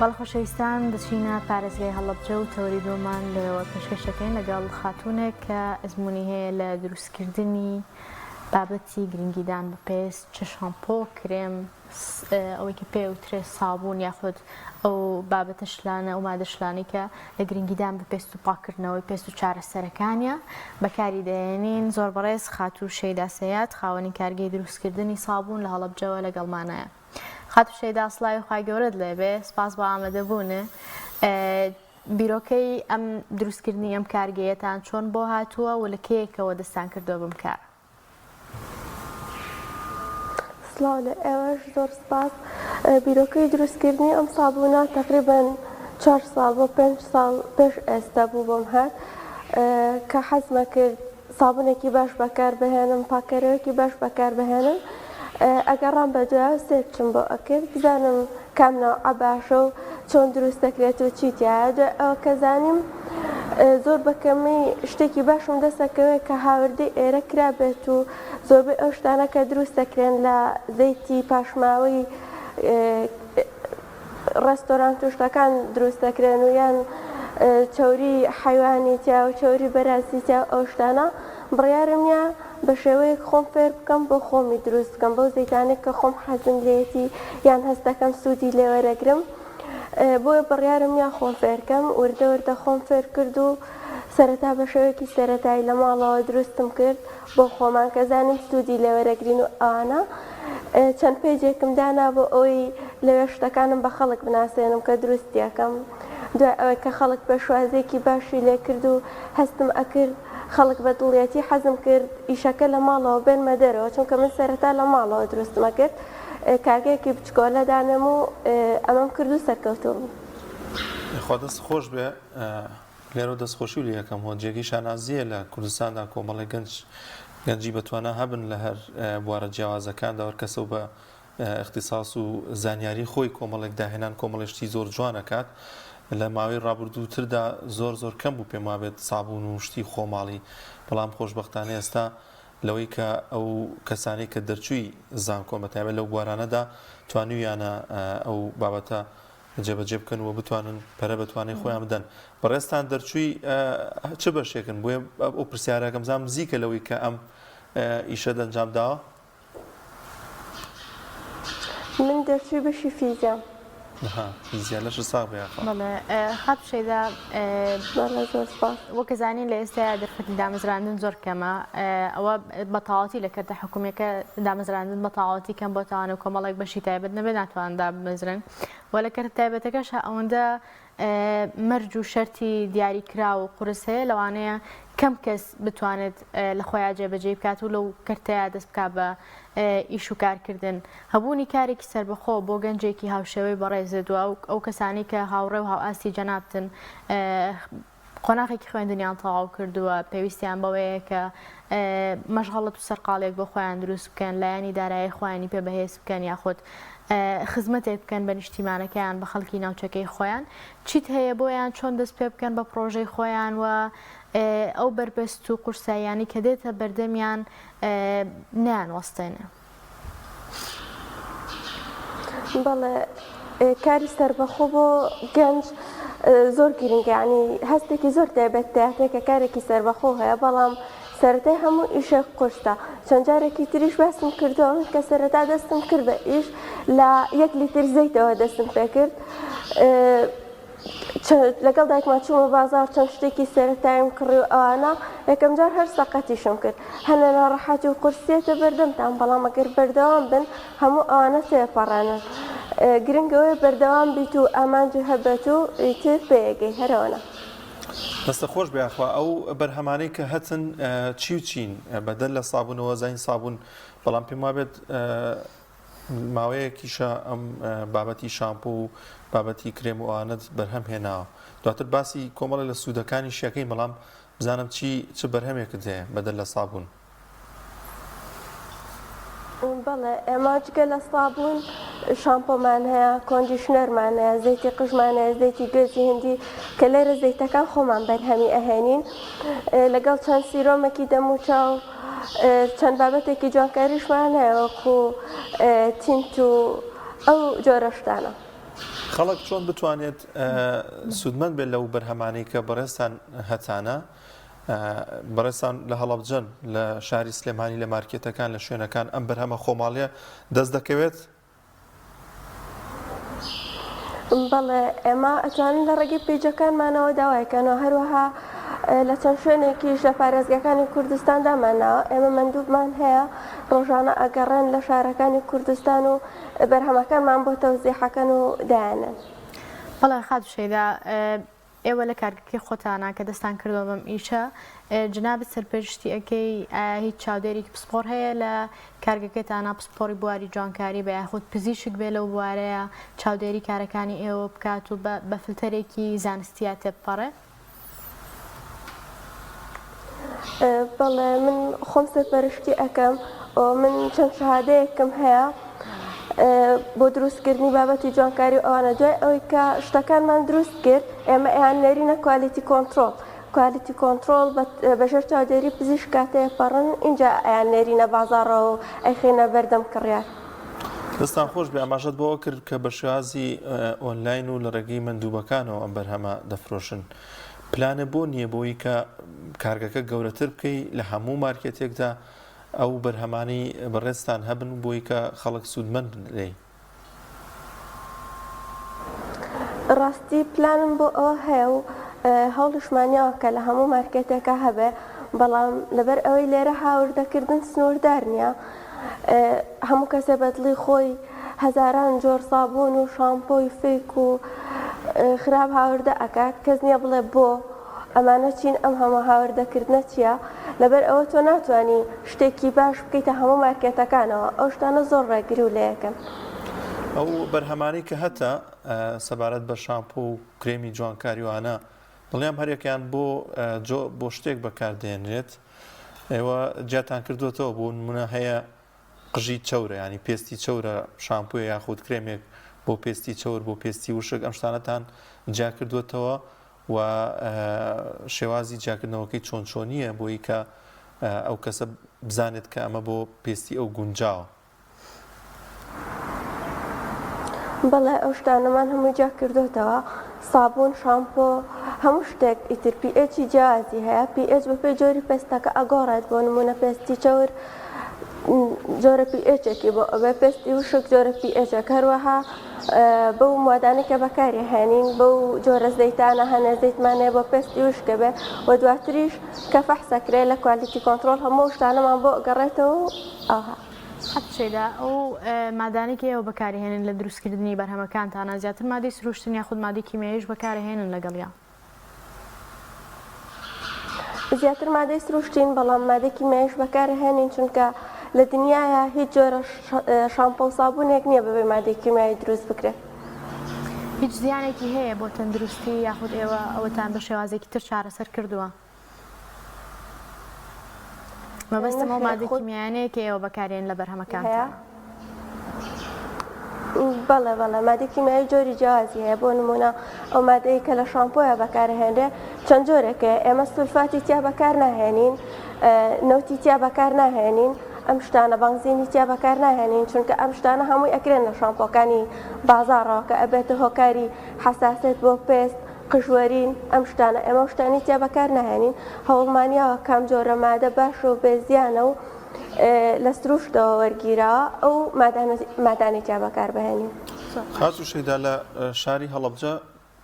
بەڵخۆشەویستان دەچینە پارێزگای هەڵەبجە و تەوریدۆمان لەوە پێشکەشەکەین لەگەڵ خاتوونێک کە ئەزمموی هەیە لە دروستکردنی بابەتی گرنگیدان بە پێست چ شامپۆ کرێم ئەوەی کە پێوترێ سابوون یاخود ئەو بابەتە شلانە ئەو مادە شلانی کە لە گرنگیدان بە پێست و پاکردنەوەی پێست و چارەسەرەکانیە بەکاری دەێنین. زۆر بەڕێز خاتوو شەیدا سەیاد خاوەنی کارگەی دروستکردنی سابوون لە هەڵەبجەوە لەگەڵمانایە. خاتوو شەیدا سڵاوی خوای گەورەت لێبێ، سپاس بە ئامادەبوونە. بیرۆکەی ئەم دروستکردنی ئەم کارگەیەتان چۆن بۆ هاتووە و لە کێیەکەوە دەستان کردەوە بم کار؟ سڵاو لە ئێوەش زۆر سپاس. بیرۆکەی دروستکردنی ئەم سابوونە تقریباً 4 ساڵ بۆ 5 ساڵ پێش ئێستا بوو بۆم هات کە حەزمە کرد سابوونێکی باش بەکار بهێنم، پاکەرەوەیەکی باش بەکار بهێنم. ئەگەڕام بە دوای سێرچم بۆ ئەکرد بزانم کام نەوعە باشە و چۆن دروست دەکرێت و چی تایە. دوای ئەوە کە زانیم زۆر بەکەمی شتێکی باشم دەسەکەوێت کە هاوردەی ئێرە کرابێت و زۆربەی ئەو شتانە کە دروست دەکرێن لە زەیتی پاشماوەی ڕێستۆران و شتەکان دروست دەکرێن و یان چۆری حیوانی تیا و چۆری بەرازی تیا ئەو شتانە بڕیارم نیە بە شێوەیەک خۆم فێر بکەم بۆ خۆمی دروست بکەم بەو زەیتانێک کە خۆم حەزم لێتی یان هەستەکەم سوودی لێوەرەگرم. بۆیە بڕیارم نیە خۆم فێرکەم وردە وردە خۆم فێر کرد و سەرەتا بە شێوەیەکی سەرەتایی لە ماڵەوە دروستم کرد بۆ خۆمان کە زانم سوودی لێوەرەگرین و ئەوانە. چەند پێیجێکم دانا بۆ ئەوەی لەوێ شتەکانم بە خەڵک بناسێنم کە دروستیەکەم. دوای ئەوەی کە خەڵک پێشوازێکی باشی لێ کرد و هەستم ئەکرد خەڵک بە دڵێتی حەزم کرد ئیشەکە لە ماڵەوە بێنمە دەرەوە، چونکە من سەرەتا لە ماڵەوە دروستمە کرد کارگەیەکی بچکۆلە دانم و ئەمەم کرد و سەرکەوتوم. خوا دەست خۆش بێ لێرە دەستخۆشی و یەکەم هۆجێکی شانازیە لە کوردستاندا کۆمەڵی گەنجی بەتوانە هەبن لە هەر بوارە جیاوازەکاندا وەر کەسە بە اختصاص و زانیاری خۆی کۆمەڵێک داهێنان کۆمەڵێشتی زۆر جوانەکات. لە ماوەی ڕابردووتردا زۆر کەم بوو پێم وابێت سابوون و شتی خۆماڵی، بەڵام خۆشبەختانە ئێستا لەوەی کە ئەو کەسانی کە دەرچووی زانکۆ بەتایبەت لەو بوارانەدا توانیویانە ئەو بابەتە جێبەجێ بکەن و بتوانن پەرە بەتوانەی خۆیان بدەن. بەڕێستان دەرچووی چه بەشێکن بۆیە ئەو پرسیارەکەم زانم نزیکە لەوەی کە ئەم ئیشە دەنجام داوە؟ من دەرچووی بەشی فیزیام. فیزیا لەش ساغ بێخە. بەڵێ خات شەیدا زۆر سپاس. وەکە زانین لە ئێستا دەرفەتی دامەزراندن زۆر کەمە، ئەوە بەتەواوەتی لە کەرتە حکوومیەکە دامەزراندن بەتەواوەتی کەم بۆ تاوانە و کۆمەڵێک بەشی تایبەت نەبێت ناتوانن دامەزرن وە لە کەرت تایبەتەکەش ئەوەندە مەرج و شەرتی دیاریکرا و قورس هەیە لەوانەیە کەم کەس بتوانێت لە خۆیان جێبەجێ بکات و لەو کەرتەیە دەست بکات بە ئیش و کارکردن. هەبوونی کارێکی سربەخۆ بۆ گەنجێکی هاوشێوەی بەڕێزێت و ئەو کەسانی کە هاوڕێ و هاوئاستی جەنابتن قۆناغێکی خوێندنیان تەواو کردووە پێویستیان بەوەیە کە مەشغەڵەت و سەرقاڵێک بۆ خۆیان دروست بکەن، لایەنی دارایی خۆیانی پێ بەهێز بکەن یاخود خزمەتێک بکەن بە نیشتیمانەکەیان بە خەڵکی ناوچەکەی خۆیان. چیت هەیە بۆیان چۆن دەست پێ بکەن بە پرۆژەی خۆیان و ئەو بربەست و قورساییانی کە دێتە بەردەمیان نیانوەستێنێ؟ بەڵێ کاری سەربەخۆ بۆ گەنج زۆر گرنگانی هەستێکی زۆر تایبەتیاتێک کە کارێکی سەربەخۆ هەیە، بەڵام سەرەتای هەموو ئیشێک قورسە. چەند جارێکی تریش باسم کردەوە کە سەرەتا دەستم کرد بە ئیش لە 1 لیتر زەیتەوە دەستم پێ کرد. لەگەڵ دایکمان چوومە بازاڕ چەند شتێکی سەرەتایم کڕی و ئەوانە یەکەم جار هەر سەقەتیشم کرد. هەنە ناڕەحەتی و قورسێتە بەردەمتان، بەڵام ئەگەر بەردەوام بن هەموو ئەوانە تێپەڕێنن. گرنگەوەی بەردەوام بیت و ئامانج هەبێت و ئیتر پێیەگەی هەرەوەنە. دەستە خۆش بێخوا ئەو بەرهەمانەی کە هەتن چی و چین بەدەل لە سابوونەوە زین سابوون، بەڵام پێم وابێت ماوەیەکیشە ئەم بابەتی شامپۆ و بابەتی کرێم و ئەوانەت بەرهەم هێناوە. دواتر باسی کۆمەڵی لە سوودەکانی شیەکەی بەڵام بزانم چ بەرهەمێکت هەیە بەدەل لە سابوون؟ بەڵێ ئێمە جگە لە سابوون شامپۆمان هەیە، کۆندیشنەرمان هەیە، زەیتی قژمان هەیە، زەیتی گوێزی هەندی کە لێرە زەیتەکان خۆمان بەرهەمی ئەهێنین لەگەڵ چەند سیرۆمێکی دەموچاو چەند بابەتێکی جوانکاریشمان هەیە وەکو تینت و ئەو جۆرە شتانە. خەڵک چۆن بتوانێت سوودمەند بێت لەو بەرهەمانەی کە بەڕێستان هەتانە بەڕێستان لە هەڵەبجەن لە شاری سلێمانی لە مارکێتەکان لە شوێنەکان ئەم بەرهەمە خۆماڵیە دەست دەکەوێت؟ بەڵێ ئێمە ئەتوانین لە ڕێگەی پێیجەکانمانەوە داوایکەنەوە هەروەها لە چەند شوێنێکیش لە پارێزگاکانی کوردستان دامانەوە ئێمە مندوبمان هەیە ڕۆژانە ئەگەڕێن لە شارەکانی کوردستان و بەرهەمەکانمان بۆ تەوزیحەکەن و دایانن. بەڵێ خات شەیدا ئێوە لە کارگەکەی خۆتانە کە دەستان کردەوە بەم ئیشە جنابەت سەرپێشتی ئەەکەی هیچ چاودێرێکی پسپۆر هەیە لە کارگەکەتانە پسپۆری بواری جوانکاری بە یاخود پزیشک بێ لەو بوارەیە چاودێری کارەکانی ئێوە بکات و بە فلتەرێکی زانستیە تێبپەڕێ؟ بەڵێ من خۆم سەرپەرشتی ئەەکەم من چەند شەهادەیەکم هەیە بۆ دروستکردنی بابەتی جوانکاری ئەوانە دوای ئەوەی کە شتەکانمان دروست کرد ئێمە ئەیان نێرینە کوالیتی کۆنتترۆل کوالیتی کۆنتترۆل بەژێر چاودێری پزیشکاتەیە پەڕن اینجا ئەیان نێرینە بازاڕەوە و ئەیخێنە بەردەم کڕیار. دەستان خۆش بێ ئاماژەت بۆەوە کرد کە بە شێوازی ئۆنلاین و لە ڕێگەی مندوبەکانەوە ئەم بەرهەمە دەفرۆشن. پلانە بۆ نییە بۆی کە کارگەکە گەورەتر بکەی لە هەموو مارکێتێکدا ئەو بەرهەمانی بەڕێستان هەبن بۆی کە خەڵک سوودمەند لێ؟ ڕاستی پلانم بۆ ئەوە هەیە و هەوڵشمانیەوە کە لە هەموو مارکێتێکە هەبێ بەڵام لەبەر ئەوەی لێرە هاوردەکردن سنووردار نییە هەموو کەسێ بەدڵی خۆی هەزاران جۆر سابوون و شامپۆی فێک و خراپ هاوردە ئەکا کەس نییە بڵێ بۆ ئەمانە چین ئەم هەموو هاوردەکردنە چییە لەبەر ئەوە تۆ ناتوانانی شتێکی باش بکەیتە هەموو مارکێتەکانەوە ئەو شتانە زۆر ڕێگری و لەیەکەن. ئەو بەرهەمانەی کە هەتا سەبارەت بە شامپۆ و کرێمی جوانکاریوانە دڵیان هەرێکیان بۆ شتێک بەکاردێنرێت ئێوە جیاتان کردوێتەوە بۆ نمونە هەیە قژی چەورە ینی پێستی چەورە شامپۆیە یاخود کرێمێک بۆ پێستی چەور بۆ پێستی وشک ئەم شتانەتان جیا کردوێتەوە و شێوازی جیاکردنەوەکەی چۆن چۆنیە بۆی کە ئەو کەسە بزانێت کە ئەمە بۆ پێستی ئەو گونجاوە. بەڵێ ئەو شتانەمان هەموو جا کردوێتەوە سابوون شامپۆ هەموو شتێک ئیتر PH جیازی هەیە PH بە پێی جۆری پێستەکە ئەگۆڕێت بۆ نمونە پێستی چەور جۆرە PHێکی بۆ ئەوێ پێستی وشک جۆرە PHێک هەروەها بەو موادانی کە بەکاری هێنین بەو جۆرە زەیتانە هەنە زەیتمانەیە بۆ پێستی وشکە بێ و دواتریش کە فەحسەکرێ لە کوالیتی کۆنتترۆل هەموو شتانەمان بۆ گەڕێتەوە ئەوها. حەتشێدا ئەو مادانێکی ئێوە بەکارهێنن لە دروستکردنی بەرهەمەکانتانە زیاتر مادەی سروشتن یاخود مادەی کیمیاییش بەکارهێنن لەگەڵیان؟ زیاتر مادەی سروشتین بەڵام مادەی کیمیاییش بەکارهێنین چونکە لە دنیاە هیچ جۆرە شامپۆ و سابوونێک نییە بەبێ مادەی کیمیایی دروست بکرێت. هیچ زیانێکی هەیە بۆ تەندروستی یاخود ئێوە ئەوەتان بە شێوازێکی تر چارەسەر کردووە؟ مەبەستمەوە مادەی کیمیاییانەیە کە ئێوە بەکارهێن لە بەرهەمەکانتان؟ بەڵێ بەڵێ مادەی کیمیایی جۆری جیازی هەیە بۆ نمونە ئەو مادەی کە لە شامپۆیە بەکارهێنرێ چەند جۆرێکە ئێمە سولفاتی تیا بەکار ناهێنین نەوتی تیا بەکار ناهێنین ئەم شتانە بەنزینی تیا بەکار ناهێنین چونکە ئەم شتانە هەمووی ئەکرێن لە شامپۆکانی بازاڕەوە کە ئەبێتە هۆکاری حساسێت بۆ پێست قژوەرین ئەم شتانە ئێمە شتانی تیا بەکار ناهێنین هەوڵمانیاوە کام جۆرە مادە باش و بێزیانە و لە سروشتەوە وەرگیرەوە ئەو مادانی تیا بەکار بهێنین. خاچ و شەیدا لە شاری هەڵەبجە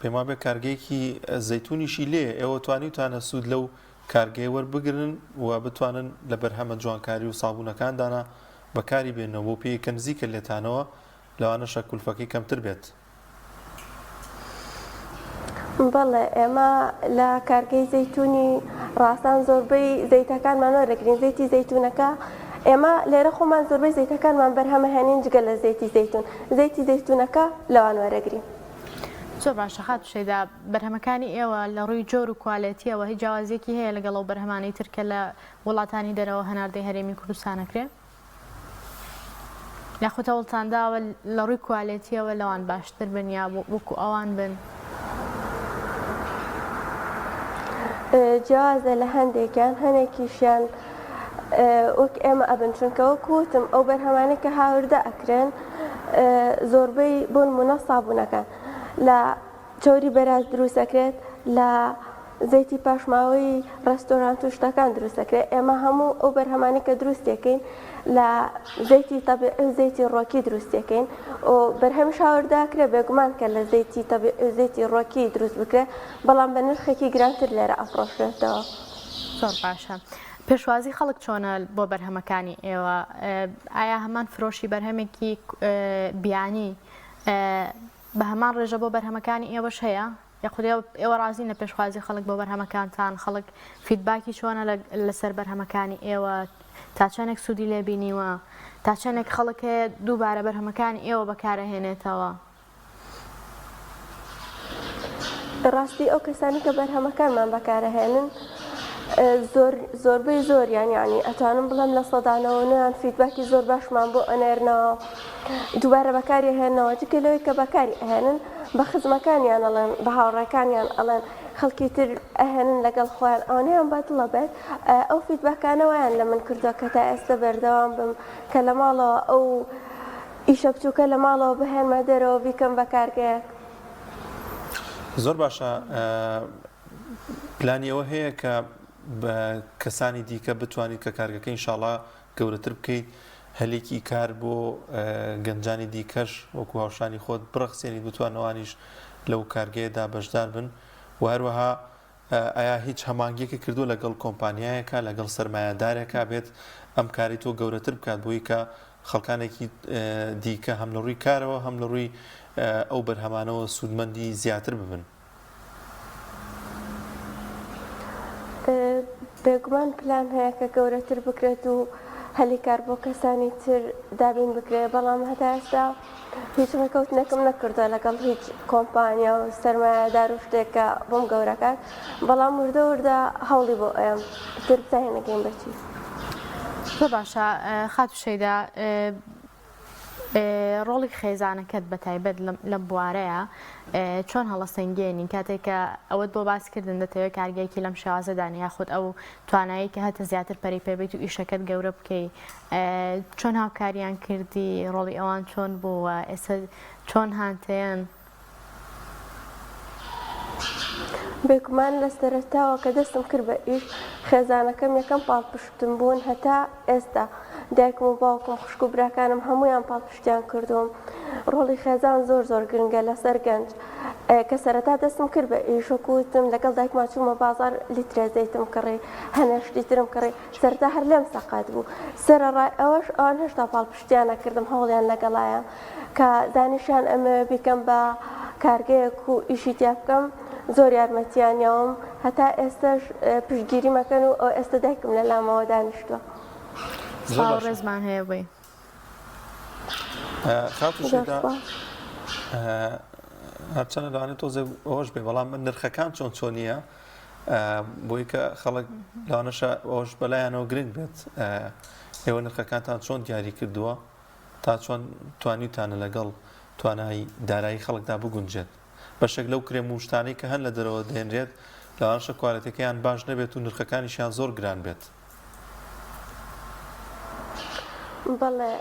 پێما بێ کارگەیەکی زەیتونیشی لێ ئێوە توانیتانە سوود لەو کارگەی وەربگرن و بتوانن لە بەرهەمە جوانکاری و سابوونەکاندانە بەکاری بێنەوە بۆ پێیکە نزیکە لێتانەوە لەوانە شەکولفەکەی کەمتر بێت. بەڵێ ئێمە لە کارگەی زەیتونی ڕاستان زۆربەی زەیتەکانمانەوە دەگرین زەیتی زەیتونەکە ئێمە لێرە خۆمان زۆربەی زەیتەکانمان بەرهەمە هێنین جگە لە زەیتی زەیتون زەیتی زەیتونەکە لەوان وەرەگرین. زۆر باشە خات شەیدا بەرهەمەکانی ئێوە لە ڕووی جۆر و کوالێتیەوە هیچ جیاوازێکی هەیە لەگەڵ ئەو بەرهەمانەی ترکە لە وڵاتانی دەرەوە هەناردەی هەرێمی کوردستانەکرێ؟ یاخود هەوڵتانداوە لە ڕووی کوالێتیەوە لەوان باشتر بن یا وەکو ئەوان بن؟ جیازە لە هەندێکیان هەنێکیشیان وەک ئێمە ئەبن چونکە وەکوتم ئەو بەرهەمانە کە هاوردە ئەکرێن زۆربەی بۆ نمونە سابوونەکان لە چۆری بەراز دروست دەکرێت لە زەیتی پاشماوەی ڕێستۆرانت و شتەکان دروست دەکرێت ئێمە هەموو ئەو بەرهەمانی کە دروست دەکەین لە زەیتی تەبیعی و زەیتی ڕۆکی دروست دەکەین و بەرهەمیش هاورداکرێت بێگومان کە لە زەیتی تەبیعی و زەیتی ڕۆکی دروست بکرێت بەڵام بە نرخێکی گرانتر لێرە ئەفرۆشرێتەوە. زۆر باشە. پێشوازی خەڵک چۆنە بۆ بەرهەمەکانی ئێوە؟ ئایا هەمان فرۆشی بەرهەمێکی بیانی بە هەمان ڕێژە بۆ بەرهەمەکانی ئێوەش هەیە؟ یاخود ئێوە ڕازین لە پێشوازی خەڵک بۆ بەرهەمەکانتان؟ خەڵک فیدباکی چۆنە لەسەر بەرهەمەکانی ئێوە؟ تا چەندێک سوودی لێبینیوە؟ تا چەندێک خەڵک هەیە دووبارە بەرهەمەکانی ئێوە بەکارەهێنێتەوە؟ ڕاستی ئەو کەسانی کە بەرهەمەکانمان بەکارەهێنن زۆربەی زۆریان یعنی ئەتوانم بڵێم لە سەدانەوەیان فیدباکی زۆر باشمان بۆ ئەنێرنەوە دووبارە بەکاری هێنەوە چکە لەوەی کە بەکاری ئەهێنن بە خزمەکانیان ئەڵێن بە هاوڕێکانیان ئەڵێن خەڵکی تر ئەهێنن لەگەڵ خۆیان ئەوانیان بەدڵە بێت ئەو فیدباکانەوەیان لە من کردووە کە تا ئێستا بەردەوام بم کە لە ماڵەوە ئەو ئیشە بچووکە لە ماڵەوە بهێنمە دەرەوە بیکەم بەکارگەیەک. زۆر باشە. پلانی ئەوە هەیە کە بە کەسانی دیکە بتوانیت کە کارگەکە ئینشاڵڵا گەورەتر بکەیت، هەلێکی کار بۆ گەنجانی دیکەش وەکو هاوشانی خۆت بڕەخسێنیت بتوانەوانیش لەو کارگەیەدا بەشدار بن و هەروەها ئایا هیچ هەمانگیەکی کردو لەگەڵ کۆمپانیایەکە لەگەڵ سەرمایەدارێکە بێت ئەم کاری تۆ گەورەتر بکات بۆی کە خەڵکانێکی دیکە هەم لە ڕووی کارەوە هەم لە ڕووی ئەو بەرهەمانەوە سوودمەندی زیاتر ببن؟ بێگومان پلان هەیە کە گەورەتر بکرێت و هەلی کار بۆ کەسانی تر دابین بکرێت، بەڵام هەتا ئێستا هیچ ڕێکەوتنێکم نەکردووە لەگەڵ هیچ کۆمپانیا و سەرمایەدار و شتێکە بۆم گەورەکان، بەڵام وردە وردە هەوڵی بۆ ئەم تر بزانێنەکەین بەچی. زۆر باشە. خاتوشەیدا ڕۆڵی خێزانەکەت بە تایبەت لەم بوارەیە چۆن هەڵەسەنگێنی کاتێککە ئەوەت بۆ باسکردن دەتەوێت کارگەیەکی لەم شێوازەدانی یاخود ئەو توانایی کە هەتە زیاتر پەری پێبیت و ئیشەکەت گەورە بکەی، چۆن هاوکاریان کردی؟ ڕۆڵی ئەوان چۆن بووە؟ ئێستا چۆن هاتیان؟ بێگومان لە سەرەتاوە کە دەستم کرد بە ئیش خێزانەکەم یەکەم پاڵپشتم بوون هەتا ئێستا دایکم و باوکم خوشک و براکانم هەمویان پاڵپشتیان کردوم. ڕۆڵی خێزان زۆر زۆر گرنگە لەسەر گەنج. کە سەرەتا دەستم کرد بە ئیش وەکوتم لەگەڵ دایکما چوومە بازار لیترە زەیتم کڕی هەنەشتی ترم کڕی سەرەتا هەر لێم سەقات بوو. سەرەڕای ئەوەش ئەوان هێشتا پاڵپشتیان نەکردم هەوڵیان لەگەڵایە کە دانیشیان ئەمە بیکەم بە کارگەیەک و ئیشی تیا بکەم. زۆر یارمەتیانیەوەم هەتا ئێستاش پشتگیری مەکەن و ئەو ئێستا دایکم لە لامەوە دانیشتووە. ڕێزمان هەیە بێ. خاتوشێدا هەرچەنە لەوانێت تۆزێ ئەوەش بێ، بەڵام نرخەکان چۆن چۆنیە بۆی کە خەڵک لەوانەشە ئەوش بەلایەنەوە گرنگ بێت. ئێوە نرخەکانتان چۆن دیاری کردووە تا چۆن توانیتانە لەگەڵ توانایی دارایی خەڵکدا بگونجێت؟ بەشێک لەو کرێم و شتانەی کە هەن لە دەرەوە دێنرێت لەوانشە کوالەتەکەیان باش نەبێت و نرخەکانیشیان زۆر گران بێت. بەڵێ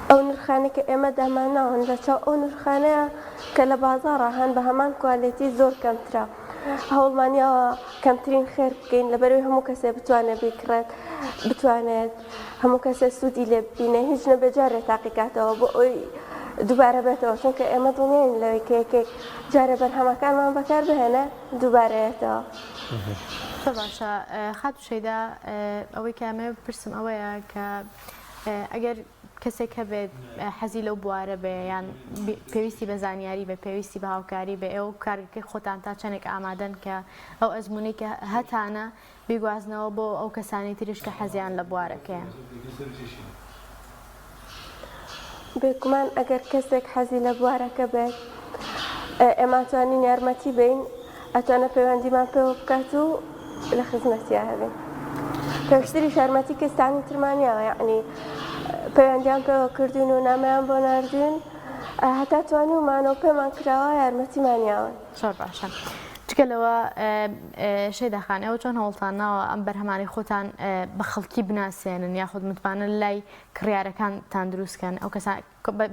ئەو نرخانە کە ئێمە داماناون لە چاو ئەو نرخانەیە کە لە بازاڕە هەن بە هەمان کوالێتی زۆر کەمترە. هەوڵمانیەوە کەمترین خێر بکەین لەبەرەوەی هەموو کەسێ بتوانێت بیکڕێت، بتوانێت هەموو کەسێ سوودی لێ ببینێ، هیچ نەبێجارێت تاقیکاتەوە بۆ ئەوی دووبارە بێتەوە، چونکە ئێمە دڵنیاین لەوەی کە یەکێک جارە بەرهەمەکانمان بەکار بهێنە دووبارەیەتەوە. باشە. خاتوشەیدا ئەوەی کامێ پرسم ئەوەیە کە ئەگەر کەسێک هەبێت حەزی لەو بوارە بێ یان پێویستی بە زانیاری بە پێویستی بە هاوکاری بێ، ئێوە کارگەکەی خۆتان تا چەندێک ئامادەن کە ئەو ئەزمموی کە هەتانە بیگوازنەوە بۆ ئەو کەسانی تریش کە حەزیان لە بوارەکەیە؟ بێگومان ئەگەر کەسێک حەزی لە بوارەکە بێت ئێمە توانین یارمەتی بین، ئەتوانە پەیوەندیمان پێوە بکات و لە خزمەتیا هەبێن. پێشتری شارمەتی کەستانی ترمانیاوە، یعنی پەیوەندیان پێوە کردوین و نامەیان بۆ ناردوین هەتا توانیمانەوە پێمان کراوە یارمەتیمانیاون. زۆر باشە. چکەلەوە شێداخان ئەوە چۆن هەوڵتانناوە ئەم بەرهەمانی خۆتان بە خەڵکی بناسێنن یاخود متمانن لای کڕیارەکانتان دروستکەن ئەو کەسان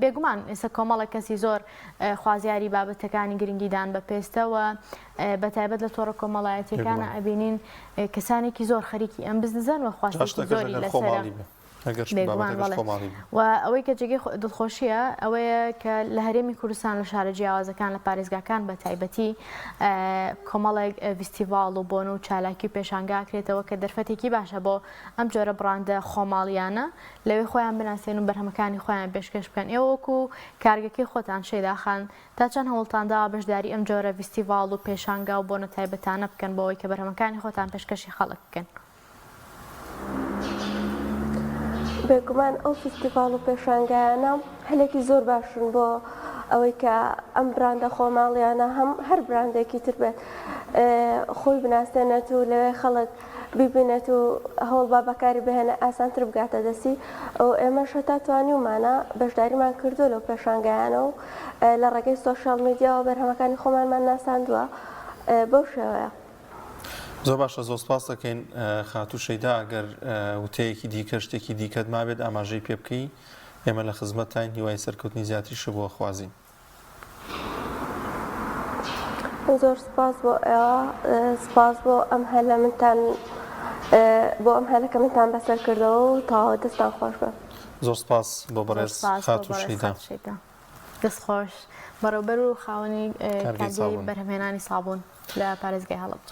بێگومان ئێستا کۆمەڵە کەسی زۆر خوازیاری بابەتەکانی گرنگیدان بە پێستەوە بەتایبەت لە تۆڕە کۆمەڵایەتیەکانە ئەبینین کەسانێکی زۆر خەریکی ئەم بزنزان و خواستی زۆری لەسەر و ئەوەی کە جێگەی دڵخۆشیە ئەوەیە کە لە هەرێمی کوردستان لە شارە جیاوازەکان لە پارێزگاکان بە تایبەتی کۆمەڵێک ڤیستیڤاڵ و بۆن و چالاکی و پێشانگاکرێتەوە کە دەرفەتێکی باشە بۆ ئەم جۆرە بڕاندە خۆماڵیانە لەوێ خۆیان بناسێن و بەرهەمەکانی خۆیان پێشکەش بکەن ئێوە وەکو کارگەکەی خۆتان شێداخان تا چەند هەوڵتانداوە بەشداری ئەم جۆرە ڤیستیڤاڵ و پێشانگا و بۆنە تایبەتانە بکەن بۆەوەی کە بەرهەمەکانی خۆتان پێشکەشی خەڵک بکەن بێگومان ئەو فستیڤاڵ و پێشانگایانە هەلێکی زۆر باشن بۆ ئەوەی کە ئەم براندە خۆماڵیانە هەر براندێکی تر بێت خۆی بناسێنێت و لەوێ خەڵک ببینێت و هەوڵ با بەکاری بهێنە ئاسانتر بگاتە دەستی ئەو ئێمەش هەتا توانیومانە بەشداریمان کردو لەو پێشانگایانە و لە ڕێگەی سۆشیال میدیاوە بەرهەمەکانی خۆمانمان ناساندووە بەو شێوەیە. زۆر باشە زۆر سپاس دەکەین خاتوو شەیدا ئەگەر وتەیەکی دیکە شتێکی دیکەت مابێت ئاماژەی پێ بکەی ئێمە لە خزمەتتان هیوای سەرکەوتنی زیاتریش بۆ خوازین. زۆر سپاس بۆ ئێوە سپاس بۆ ئەم هەلە منتان بۆ ئەم هەلەکە منتان بەسەر کردەوە و تاوە دەستان خۆش بە. زۆر سپاس بۆ بەڕێز خاتوو شەیدا. دەستخۆش بەڕێوەبەر و خاوەنی کاردی بەرهەمهێنانی سابوون لە پارێزگای هەڵەبجە.